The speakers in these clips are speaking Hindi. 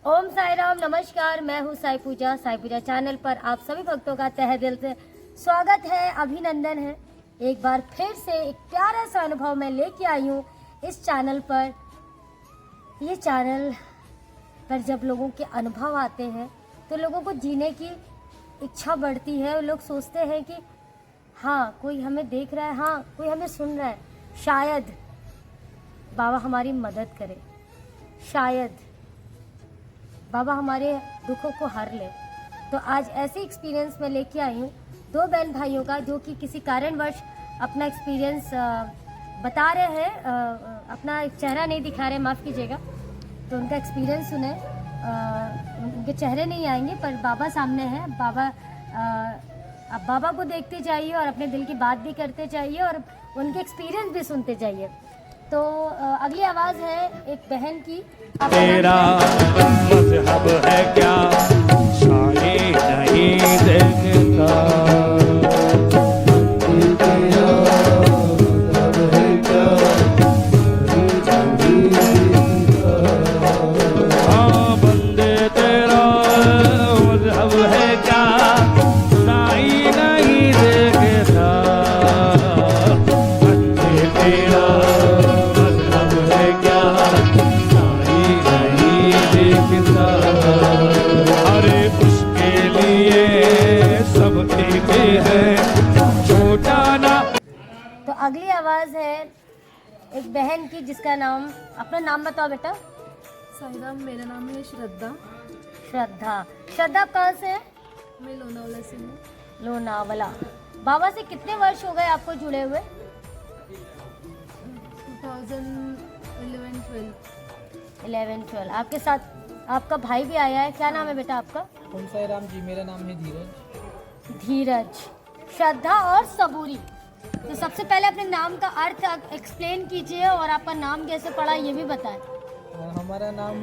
ओम साई राम, नमस्कार। मैं हूँ साई पूजा चैनल पर आप सभी भक्तों का तहे दिल से स्वागत है, अभिनंदन है। एक बार फिर से एक प्यारा सा अनुभव मैं लेके आई हूँ इस चैनल पर। ये चैनल पर जब लोगों के अनुभव आते हैं तो लोगों को जीने की इच्छा बढ़ती है। लोग सोचते हैं कि हाँ, कोई हमें देख रहा है, हाँ कोई हमें सुन रहा है, शायद बाबा हमारी मदद करे, शायद बाबा हमारे दुखों को हर ले। तो आज ऐसे एक्सपीरियंस मैं लेके आई हूँ दो बहन भाइयों का, जो कि किसी कारणवश अपना एक्सपीरियंस बता रहे हैं, अपना चेहरा नहीं दिखा रहे, माफ़ कीजिएगा। तो उनका एक्सपीरियंस सुने। उनके चेहरे नहीं आएंगे पर बाबा सामने है। बाबा आप बाबा को देखते जाइए और अपने दिल की बात भी करते जाइए और उनके एक्सपीरियंस भी सुनते जाइए। तो अगली आवाज़ है एक बहन की। तेरा मजहब है क्या, शाही नहीं देखता। हाँ बंदे तेरा मजहब है क्या, शाही नहीं देखता। बंदे तेरा मजहब है क्या, अरे उसके लिए सब ठीक है, छोटा ना। तो अगली आवाज़ है एक बहन की, जिसका नाम, अपना नाम बताओ बेटा। साईराम, मेरा नाम है श्रद्धा। श्रद्धा आप कहाँ से है? मैं लोनावला से हूँ। लोनावला। बाबा से कितने वर्ष हो गए आपको जुड़े हुए? 11-12। आपके साथ आपका भाई भी आया है, क्या नाम है बेटा आपका? ओम साई राम जी, मेरा नाम है धीरज। धीरज, श्रद्धा और सबूरी। तो सबसे पहले अपने नाम का अर्थ एक्सप्लेन कीजिए और आपका नाम कैसे पड़ा ये भी बताएं। हमारा नाम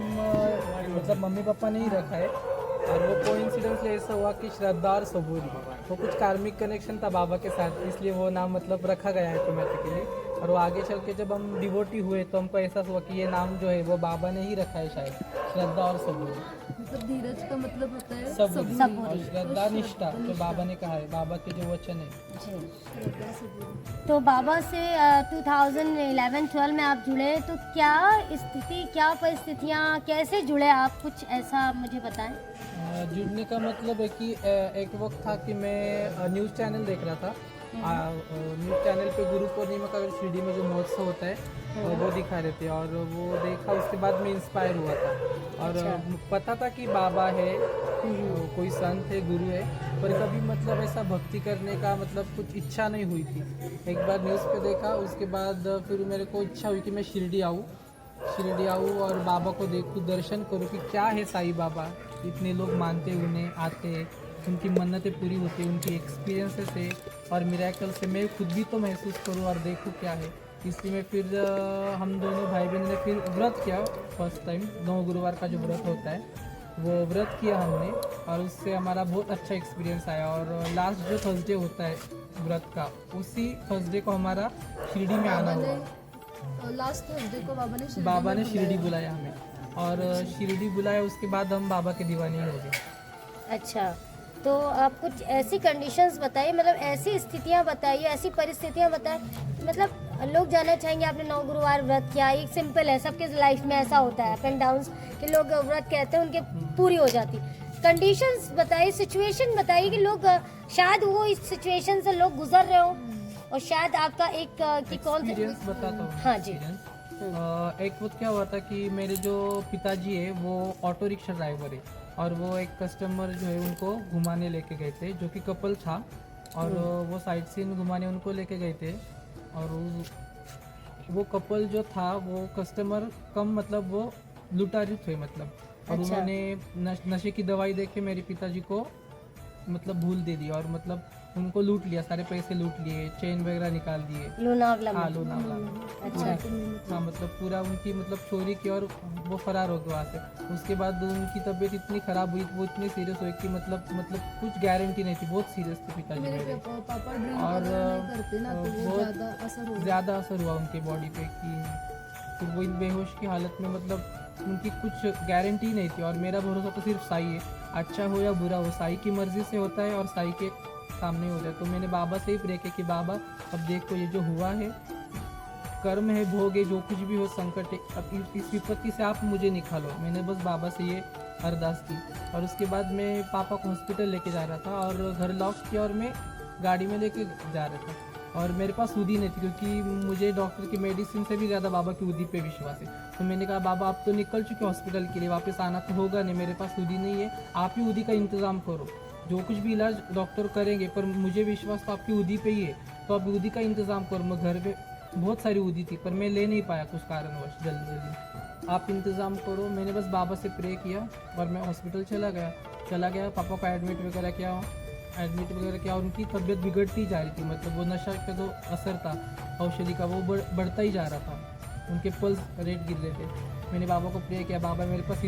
मतलब मम्मी पापा ने ही रखा है और वो कोइंसिडेंस ऐसा हुआ कि श्रद्धा और सबूरी, वो कुछ कार्मिक कनेक्शन था बाबा के साथ, इसलिए वो नाम मतलब रखा गया है ऑटोमेटिकली। और वो आगे चल के जब हम डिवोटी हुए तो हमको एहसास हुआ कि ये नाम जो है वो बाबा ने ही रखा है शायद, श्रद्धा और सबूरी। मतलब धीरज का मतलब होता है सबूरी सबूरी। और श्रद्धा निष्ठा, जो बाबा ने कहा है, बाबा के जो वचन है। तो बाबा से 2011-12 में आप जुड़े, तो क्या स्थिति, क्या परिस्थितियाँ, कैसे जुड़े आप, कुछ ऐसा मुझे बताएं। जुड़ने का मतलब है कि एक वक्त था कि मैं न्यूज़ चैनल देख रहा था। न्यूज़ चैनल पे गुरु पूर्णिमा का शिरडी में जो महोत्सव होता है वो दिखा रहे थे और वो देखा, उसके बाद मैं इंस्पायर हुआ था। और पता था कि बाबा है, कोई संत है, गुरु है, पर कभी मतलब ऐसा भक्ति करने का मतलब कुछ इच्छा नहीं हुई थी। एक बार न्यूज़ पे देखा, उसके बाद फिर मेरे को इच्छा हुई कि मैं शिरडी आऊँ और बाबा को देखूँ, दर्शन करूँ कि क्या है साईं बाबा। इतने लोग मानते, उन्हें आते, उनकी मन्नतें पूरी होती, उनकी एक्सपीरियंसेस है और मिरेकल से मैं खुद भी तो महसूस करूँ और देखूँ क्या है। इसलिए मैं फिर हम दोनों भाई बहन ने फिर व्रत किया। फर्स्ट टाइम 9 गुरुवार का जो व्रत होता है वो व्रत किया हमने और उससे हमारा बहुत अच्छा एक्सपीरियंस आया। और लास्ट जो थर्सडे होता है व्रत का, उसी थर्सडे को हमारा शिरडी में आना हुआ। लास्ट थर्सडे को बाबा ने शिरडी बुलाया हमें और शिरडी बुलाया, उसके बाद हम बाबा के दीवाने हो गए। अच्छा, तो आप कुछ ऐसी कंडीशंस बताइए, मतलब ऐसी स्थितियाँ बताइए, ऐसी परिस्थितियाँ बताएं, मतलब लोग जानना चाहेंगे। आपने 9 गुरुवार व्रत किया, एक सिंपल है, सबके लाइफ में ऐसा होता है, अप एंड डाउन कि लोग व्रत कहते हैं उनके पूरी हो जाती। कंडीशंस बताइए, सिचुएशन बताइए कि लोग शायद वो इस सिचुएशन से लोग गुजर रहे हो और शायद आपका एक कि कौन सा एक्सपीरियंस बताता हूँ। हाँ जी। एक वक्त क्या हुआ था कि मेरे जो पिताजी है वो ऑटो रिक्शा ड्राइवर है और वो एक कस्टमर जो है उनको घुमाने लेके गए थे, जो कि कपल था और वो साइट सीन घुमाने उनको लेके गए थे। और वो कपल जो था वो कस्टमर कम मतलब वो लुटारू थे मतलब। और अच्छा। उन्होंने नशे की दवाई दे के मेरे पिताजी को मतलब भूल दे दी और मतलब उनको लूट लिया, सारे पैसे लूट लिए, चेन वगैरह निकाल दिए। लोनावला में। हाँ, लोनावला में। अच्छा। हाँ, मतलब पूरा उनकी मतलब चोरी की और वो फरार हो गए वहाँ से। उसके बाद उनकी तबीयत इतनी ख़राब हुई, वो इतनी सीरियस हुई कि मतलब कुछ गारंटी नहीं थी, बहुत सीरियस थे पिताजी मेरे। पापा ड्रिंक और करते ना, तो वो बहुत ज़्यादा असर हुआ उनके बॉडी पे कि फिर वो इन बेहोश की हालत में मतलब उनकी कुछ गारंटी नहीं थी और मेरा भरोसा तो सिर्फ साई है। अच्छा हो या बुरा हो, साई की मर्ज़ी से होता है और साई के सामने होता है। तो मैंने बाबा से ही प्रे किया कि बाबा अब देखो ये जो हुआ है कर्म है, भोग है, जो कुछ भी हो संकट है, अब इस विपत्ति से आप मुझे निकालो। मैंने बस बाबा से ये अरदास की और उसके बाद मैं पापा को हॉस्पिटल लेके जा रहा था और घर लॉक किया और मैं गाड़ी में लेके जा रहा था और मेरे पास उदी नहीं थी क्योंकि मुझे डॉक्टर की मेडिसिन से भी ज़्यादा बाबा की उदी पे विश्वास है। तो मैंने कहा बाबा आप तो निकल चुके हॉस्पिटल के लिए, वापस आना तो होगा नहीं, मेरे पास उदी नहीं है, आप ही उदी का इंतज़ाम करो, जो कुछ भी इलाज डॉक्टर करेंगे पर मुझे विश्वास तो आपकी उदी पे ही है, तो आप उदी का इंतज़ाम करो। मैं घर पे बहुत सारी उदी थी पर मैं ले नहीं पाया कुछ कारणवश जल्दी, आप इंतज़ाम करो। मैंने बस बाबा से प्रे किया और मैं हॉस्पिटल चला गया। पापा को एडमिट वगैरह किया और उनकी तबीयत बिगड़ती जा रही थी, मतलब वो नशा का जो असर था औषधि का वो बढ़ता ही जा रहा था, उनके पल्स रेट गिर रहे थे। मैंने बाबा को प्रे किया, बाबा मेरे पास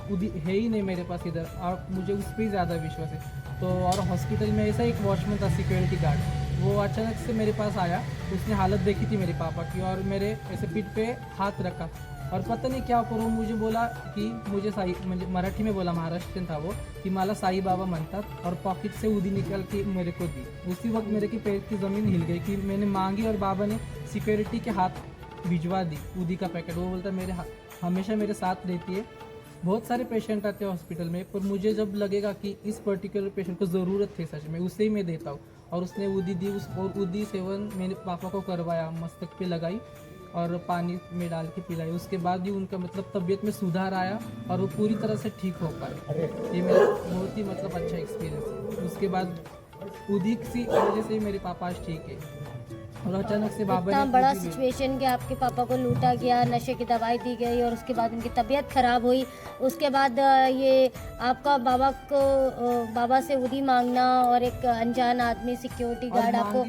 उदी है ही नहीं मेरे पास इधर, और मुझे उस पर ही ज़्यादा विश्वास है। तो और हॉस्पिटल में ऐसा एक वॉचमैन था सिक्योरिटी गार्ड, वो अचानक से मेरे पास आया, उसने हालत देखी थी मेरे पापा की और मेरे ऐसे पीठ पे हाथ रखा और पता नहीं क्या करूँ, मुझे बोला कि मुझे साई, मुझे मराठी में बोला, महाराष्ट्रीयन था वो, कि मला साई बाबा म्हणतात, और पॉकेट से उदी निकाल के मेरे को दी। उसी वक्त मेरे की पैर की ज़मीन हिल गई कि मैंने मांगी और बाबा ने सिक्योरिटी के हाथ भिजवा दी उदी का पैकेट। वो बोलता मेरे हमेशा मेरे साथ रहती है। बहुत सारे पेशेंट आते हैं हॉस्पिटल में, पर मुझे जब लगेगा कि इस पर्टिकुलर पेशेंट को ज़रूरत है सच में, उसे ही मैं देता हूँ। और उसने उदी दी, और उदी सेवन मेरे पापा को करवाया, मस्तक पे लगाई और पानी में डाल के पिलाई। उसके बाद ही उनका मतलब तबीयत में सुधार आया और वो पूरी तरह से ठीक हो पाए। ये मेरा बहुत ही मतलब अच्छा एक्सपीरियंस है। उसके बाद उदी की वजह से ही मेरे पापा आज ठीक है। और अचानक से बाबा इतना ने बड़ा उदी दी। सिचुएशन कि आपके पापा को लूटा गया, नशे की दवाई दी गई और उसके बाद उनकी तबीयत खराब हुई। उसके बाद ये आपका बाबा से उदी मांगना और एक अनजान आदमी सिक्योरिटी और गार्ड आपको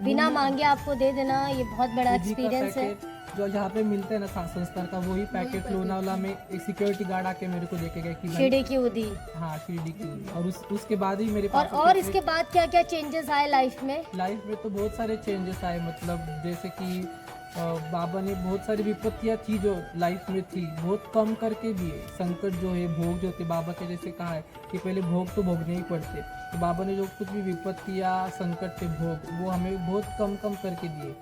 बिना मांगे आपको दे देना, ये बहुत बड़ा उदी का एक्सपीरियंस है। पैकेट जो यहाँ पे मिलता है ना संस्थान का, वही पैकेट लोनावाला में एक सिक्योरिटी गार्ड आके मेरे को देके गए कि भाई, शिरडी की उदी। हाँ शिरडी की उदी। और उसके बाद ही मेरे और पापा और को इसके बाद क्या क्या चेंजेस आए लाइफ में? लाइफ में तो बहुत सारे चेंजेस आए, मतलब जैसे कि बाबा ने बहुत सारी विपत्तियाँ थी जो लाइफ में थी, बहुत कम करके दिए। संकट जो है, भोग जो थे, बाबा के जैसे कहा है कि पहले भोग तो भोगने ही पड़ते, तो बाबा ने जो कुछ भी विपत्तियाँ संकट थे भोग, वो हमें बहुत कम करके दिए।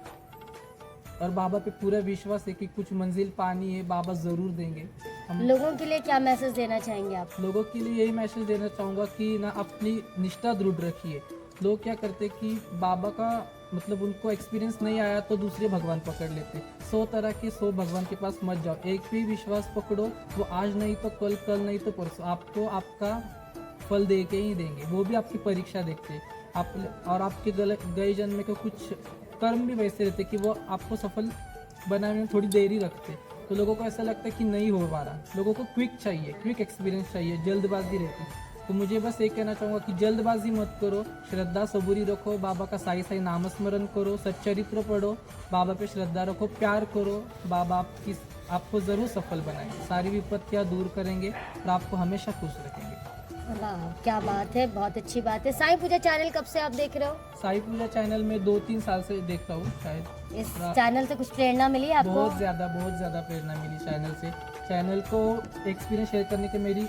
और बाबा पे पूरा विश्वास है कि कुछ मंजिल पानी है, बाबा ज़रूर देंगे। हम लोगों के लिए क्या मैसेज देना चाहेंगे आप? लोगों के लिए यही मैसेज देना चाहूँगा कि ना अपनी निष्ठा दृढ़ रखिए। लोग क्या करते कि बाबा का मतलब उनको एक्सपीरियंस नहीं आया तो दूसरे भगवान पकड़ लेते। 100 तरह के 100 भगवान के पास मत जाओ, एक भी विश्वास पकड़ो, वो आज नहीं तो कल नहीं तो परसों आपको आपका फल दे के ही देंगे। वो भी आपकी परीक्षा देखते हैं आप, और आपके गए जन्म के कुछ कर्म भी वैसे रहते कि वो आपको सफल बनाने में थोड़ी देरी रखते। तो लोगों को ऐसा लगता है कि नहीं हो पा रहा, लोगों को क्विक चाहिए, क्विक एक्सपीरियंस चाहिए, जल्दबाजी रहती। तो मुझे बस ये कहना चाहूँगा कि जल्दबाजी मत करो, श्रद्धा सबूरी रखो, बाबा का साई साई नामस्मरण करो, सच्चरित्र पढ़ो, बाबा पे श्रद्धा रखो, प्यार करो। बाबा आपको ज़रूर सफल बनाएंगे, सारी विपत्तियाँ दूर करेंगे और आपको हमेशा खुश रखेंगे। वाह क्या बात है, बहुत अच्छी बात है। साईं पूजा चैनल कब से आप देख रहे हो? साई पूजा चैनल में 2-3 साल से देखता हूँ शायद। इस चैनल से कुछ प्रेरणा मिली आपको? बहुत ज़्यादा प्रेरणा मिली चैनल से। चैनल को एक्सपीरियंस शेयर करने की मेरी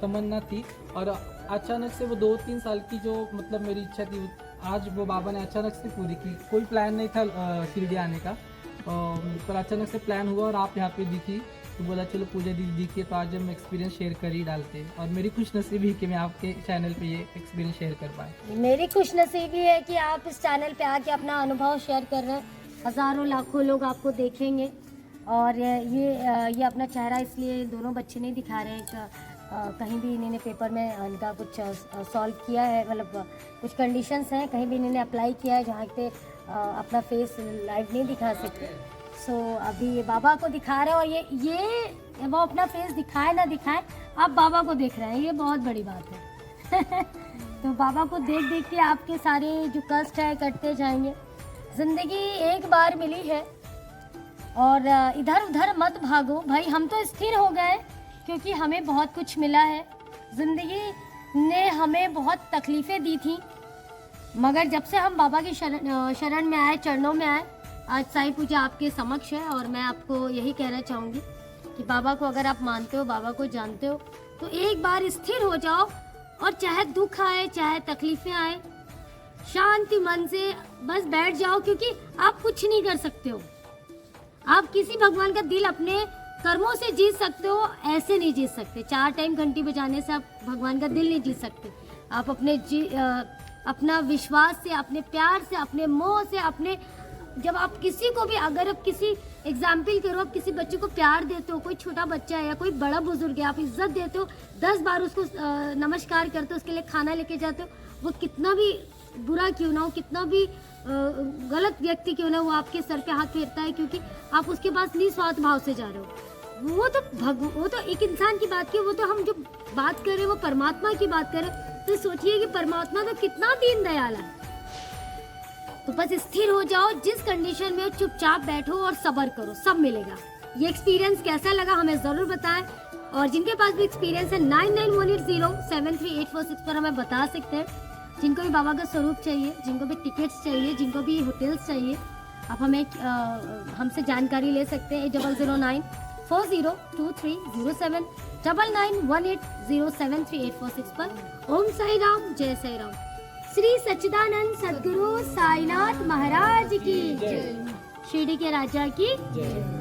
तमन्ना थी और अचानक से वो 2-3 साल की जो मतलब मेरी इच्छा थी, आज वो बाबा ने अचानक से पूरी की। कोई प्लान नहीं था शिरडी आने का, पर अचानक से प्लान हुआ और आप यहाँ पे दिखी, तो बोला चलो पूजा दीदी दिखी तो आज हम एक्सपीरियंस शेयर कर ही डालते। और मेरी खुशनसीबी कि मैं आपके चैनल पे ये एक्सपीरियंस शेयर कर पाए। मेरी खुशनसीबी है कि आप इस चैनल पे आके अपना अनुभव शेयर कर रहे हैं। हज़ारों लाखों लोग आपको देखेंगे और ये अपना चेहरा इसलिए दोनों बच्चे नहीं दिखा रहे हैं, कहीं भी इन्होंने पेपर में इनका कुछ सॉल्व किया है, मतलब कुछ कंडीशंस हैं, कहीं भी इन्होंने अप्लाई किया है जहाँ पे अपना फेस लाइव नहीं दिखा सकते। सो अभी ये बाबा को दिखा रहे हैं और ये वो अपना फेस दिखाए ना दिखाए, आप बाबा को देख रहे हैं, ये बहुत बड़ी बात है। तो बाबा को देख देख के आपके सारे जो कष्ट है कटते जाएंगे। ज़िंदगी एक बार मिली है और इधर उधर मत भागो भाई, हम तो स्थिर हो गए क्योंकि हमें बहुत कुछ मिला है। ज़िंदगी ने हमें बहुत तकलीफ़ें दी थी, मगर जब से हम बाबा की शरण में आए, चरणों में आए, आज साईं पूजा आपके समक्ष है और मैं आपको यही कहना चाहूँगी कि बाबा को अगर आप मानते हो, बाबा को जानते हो, तो एक बार स्थिर हो जाओ और चाहे दुख आए, चाहे तकलीफें आए, शांति मन से बस बैठ जाओ, क्योंकि आप कुछ नहीं कर सकते हो। आप किसी भगवान का दिल अपने कर्मों से जीत सकते हो, ऐसे नहीं जीत सकते। 4 टाइम घंटी बजाने से आप भगवान का दिल नहीं जीत सकते। आप अपना विश्वास से, अपने प्यार से, अपने मोह से, अपने जब आप किसी को भी, अगर आप किसी एग्जाम्पल करो, आप किसी बच्चे को प्यार देते हो, कोई छोटा बच्चा है या कोई बड़ा बुजुर्ग है, आप इज्जत देते हो, 10 बार उसको नमस्कार करते हो, उसके लिए खाना लेके जाते हो, वो कितना भी बुरा क्यों ना हो, कितना भी गलत व्यक्ति क्यों ना हो, वो आपके सर पे हाथ फेरता है, क्योंकि आप उसके पास निस्वार्थ भाव से जा रहे हो। वो तो एक इंसान की बात की, वो तो हम जो बात कर रहे हैं वो परमात्मा की बात कर रहे हैं। तो सोचिए कि परमात्मा तो कितना दीन दयाल है। तो बस स्थिर हो जाओ, जिस कंडीशन में हो चुपचाप बैठो और सब्र करो, सब मिलेगा। ये एक्सपीरियंस कैसा लगा हमें ज़रूर बताएं, और जिनके पास भी एक्सपीरियंस है 9918073846 पर हमें बता सकते हैं। जिनको भी बाबा का स्वरूप चाहिए, जिनको भी टिकट्स चाहिए, जिनको भी होटल्स चाहिए, आप हमें हमसे जानकारी ले सकते हैं। 8094079918073846 पर। ओम साई राम, जय साई राम। श्री सच्चिदानंद सद्गुरु साईनाथ महाराज की जय। शिरडी के राजा की जय।